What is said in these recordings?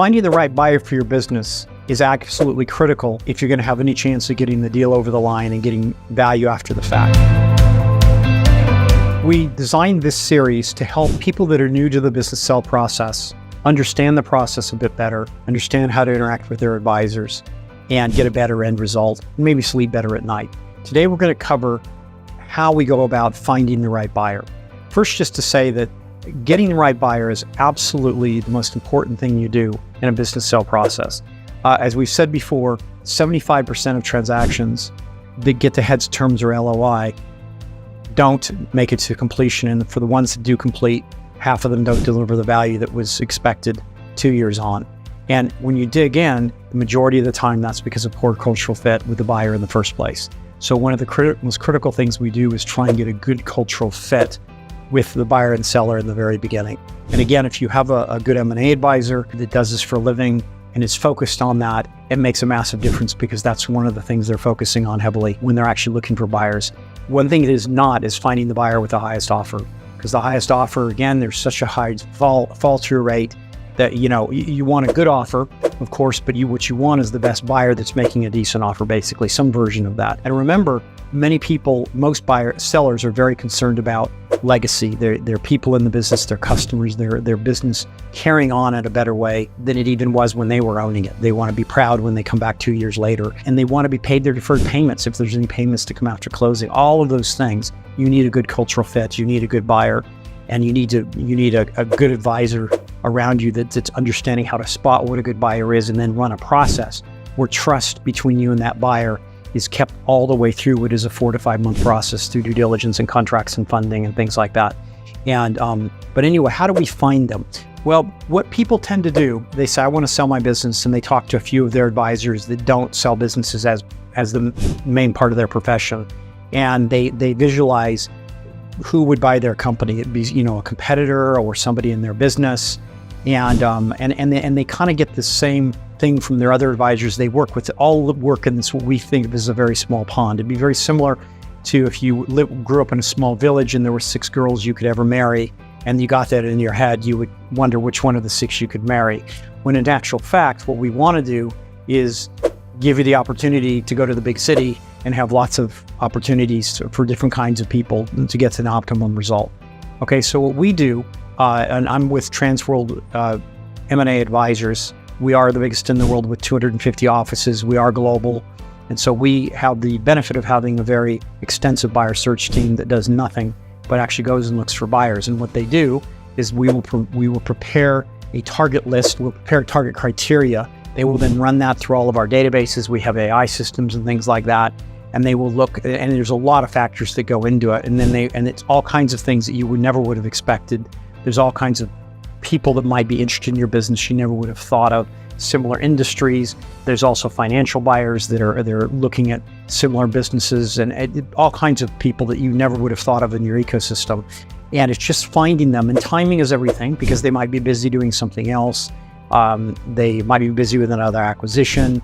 Finding the right buyer for your business is absolutely critical if you're going to have any chance of getting the deal over the line and getting value after the fact. We designed this series to help people that are new to the business sale process understand the process a bit better, understand how to interact with their advisors, and get a better end result, and maybe sleep better at night. Today, we're going to cover how we go about finding the right buyer. First, just to say that getting the right buyer is absolutely the most important thing you do in a business sale process. As we've said before, 75% of transactions that get to heads, terms, or LOI don't make it to completion. And for the ones that do complete, half of them don't deliver the value that was expected 2 years on. And when you dig in, the majority of the time, that's because of poor cultural fit with the buyer in the first place. So one of the most critical things we do is try and get a good cultural fit with the buyer and seller in the very beginning. And again, if you have a good M&A advisor that does this for a living and is focused on that, it makes a massive difference, because that's one of the things they're focusing on heavily when they're actually looking for buyers. One thing it is not is finding the buyer with the highest offer, because the highest offer, again, there's such a high fall-through rate that, you want a good offer, of course, but what you want is the best buyer that's making a decent offer, basically, some version of that. And remember, most sellers are very concerned about legacy. They're people in the business, their customers, their business carrying on in a better way than it even was when they were owning it. They want to be proud when they come back 2 years later, and they want to be paid their deferred payments if there's any payments to come after closing. All of those things, you need a good cultural fit, you need a good buyer, and you need a good advisor around you that's understanding how to spot what a good buyer is, and then run a process where trust between you and that buyer is kept all the way through what is a 4 to 5 month process through due diligence and contracts and funding and things like that. And but anyway, how do we find them? Well, what people tend to do, they say, I want to sell my business, and they talk to a few of their advisors that don't sell businesses as the main part of their profession, and they visualize who would buy their company. It'd be a competitor or somebody in their business, and they kind of get the same thing from their other advisors they work with. All work in this, what we think of as a very small pond. It'd be very similar to if you grew up in a small village and there were 6 girls you could ever marry, and you got that in your head, you would wonder which one of the 6 you could marry. When in actual fact, what we want to do is give you the opportunity to go to the big city and have lots of opportunities for different kinds of people to get to an optimum result. Okay, so what we do, and I'm with Transworld M&A Advisors. We are the biggest in the world with 250 offices. We are global. And so we have the benefit of having a very extensive buyer search team that does nothing but actually goes and looks for buyers. And what they do is we will prepare a target list, we'll prepare target criteria. They will then run that through all of our databases. We have AI systems and things like that. And they will look, and there's a lot of factors that go into it. And it's all kinds of things that you would have expected. There's all kinds of people that might be interested in your business you never would have thought of, similar industries. There's also financial buyers they're looking at similar businesses, and all kinds of people that you never would have thought of in your ecosystem. And it's just finding them, and timing is everything, because they might be busy doing something else. They might be busy with another acquisition,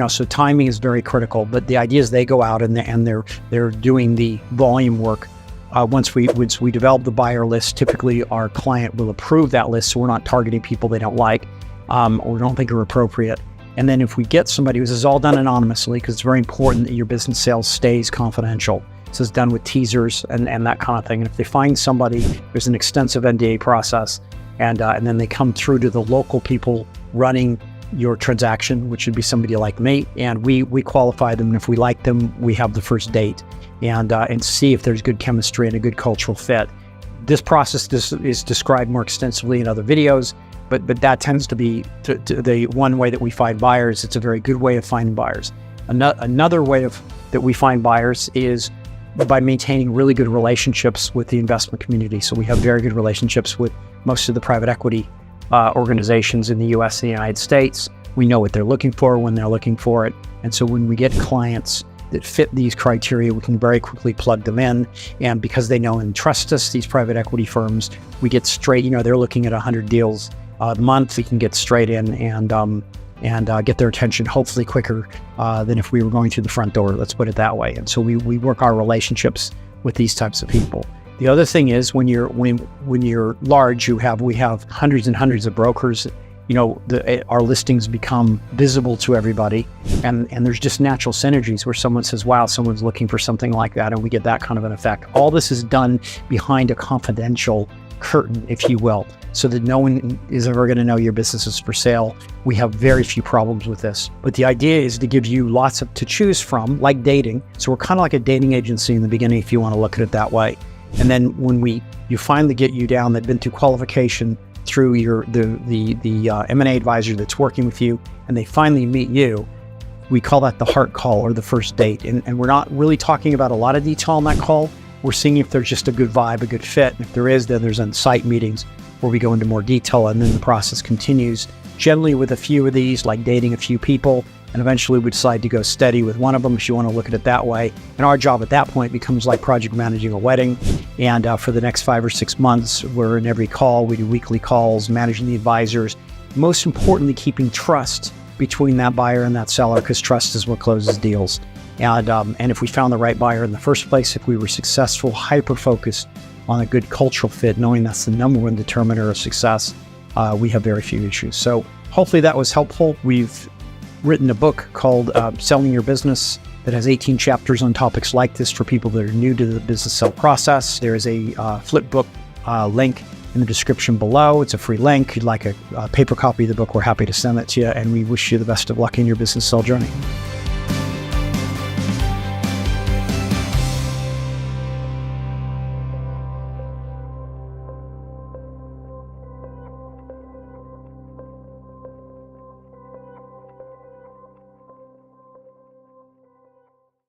so timing is very critical. But the idea is they go out and they're doing the volume work. Once we develop the buyer list, typically our client will approve that list, so we're not targeting people they don't like or don't think are appropriate. And then if we get somebody, this is all done anonymously, because it's very important that your business sales stays confidential. This is done with teasers and that kind of thing. And if they find somebody, there's an extensive NDA process, and then they come through to the local people running your transaction, which would be somebody like me, and we qualify them. And if we like them, we have the first date and see if there's good chemistry and a good cultural fit. This process is described more extensively in other videos, but that tends to be the one way that we find buyers. It's a very good way of finding buyers. Another way that we find buyers is by maintaining really good relationships with the investment community. So we have very good relationships with most of the private equity organizations in the US and the United States. We know what they're looking for when they're looking for it. And so when we get clients that fit these criteria, we can very quickly plug them in. And because they know and trust us, these private equity firms, we get straight, they're looking at 100 deals a month. We can get straight in and get their attention hopefully quicker than if we were going through the front door, let's put it that way. And so we work our relationships with these types of people. The other thing is when you're large, we have hundreds and hundreds of brokers our listings become visible to everybody, and there's just natural synergies where someone says, wow, someone's looking for something like that, and we get that kind of an effect. All this is done behind a confidential curtain, if you will, so that no one is ever going to know your business is for sale. We have very few problems with this, but the idea is to give you lots to choose from, like dating. So we're kind of like a dating agency in the beginning, if you want to look at it that way. And then when you finally get you down, they've been through qualification through the M&A advisor that's working with you, and they finally meet you, we call that the heart call, or the first date. And we're not really talking about a lot of detail on that call. We're seeing if there's just a good vibe, a good fit. And if there is, then there's on-site meetings where we go into more detail, and then the process continues, generally with a few of these, like dating a few people, and eventually we decide to go steady with one of them, if you want to look at it that way. And our job at that point becomes like project managing a wedding. And for the next 5 or 6 months, we're in every call. We do weekly calls, managing the advisors. Most importantly, keeping trust between that buyer and that seller, because trust is what closes deals. And if we found the right buyer in the first place, if we were successful, hyper-focused on a good cultural fit, knowing that's the number one determiner of success, we have very few issues. So hopefully that was helpful. We've written a book called Selling Your Business that has 18 chapters on topics like this for people that are new to the business sell process. There is a flipbook link in the description below. It's a free link. If you'd like a paper copy of the book, we're happy to send that to you, and we wish you the best of luck in your business sell journey.